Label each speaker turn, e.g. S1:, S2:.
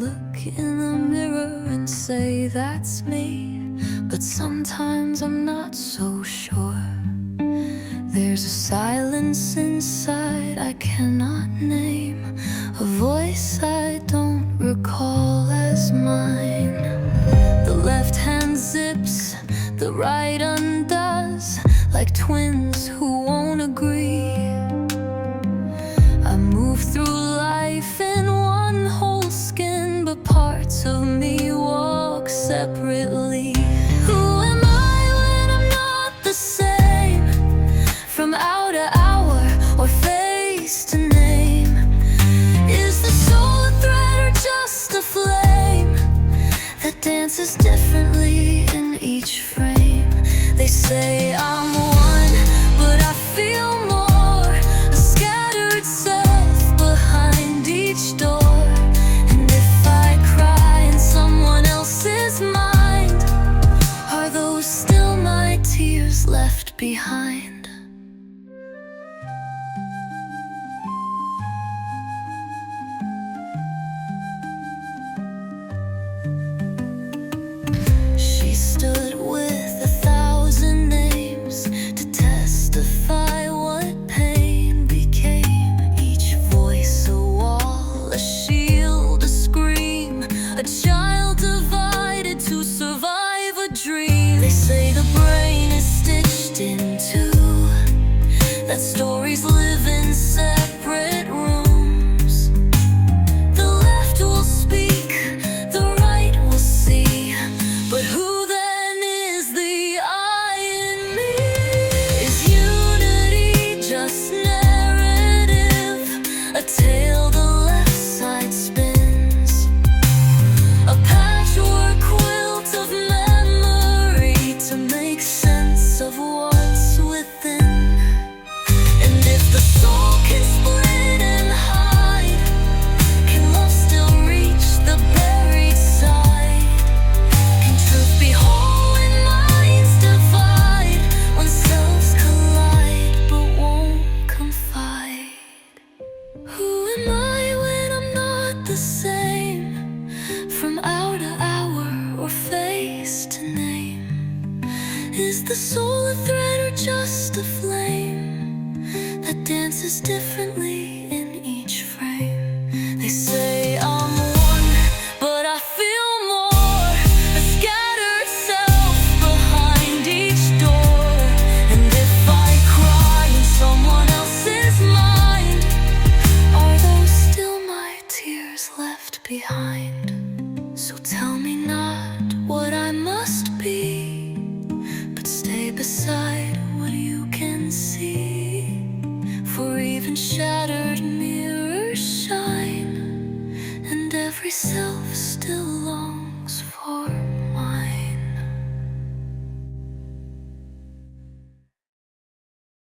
S1: look in the mirror and say that's me, but sometimes I'm not so sure. There's a silence inside I cannot name, a voice I don't recall as mine. The left hand zips, the right undoes, like twins who won't agree. I move through life in one whole skin, but parts of me walk separately. Who am I when I'm not the same? From hour to hour or face to name. Is the soul a thread or just a flame that dances differently in each frame? They say I'm one, but I feel more, a scattered self behind each door. And if I cry in someone else's mind, are those still my tears left behind? She stood with 1,000 names to testify what pain became. Each voice a wall, a shield, a scream, a child divided to survive a dream. They say the brain is stitched in two, that stories live in separate rooms. The left will speak, the right will see, but who then is the I in me? Is unity just narrative, a tale the left side spins, a patchwork quilt of memory to make sense of what's within? And if the soul can split and hide, can love still reach the buried side? Can truth be whole when minds divide, when selves collide but won't confide? Who am I when I'm not the same? From hour to hour or face to name. Is the soul a thread or just a flame that dances differently in each frame? They say I'm one, but I feel more, a scattered self behind each door. And if I cry in someone else's mind, are those still my tears left behind? So tell me not what I must be, but stay beside what you can see. For even shattered mirrors shine, and every cell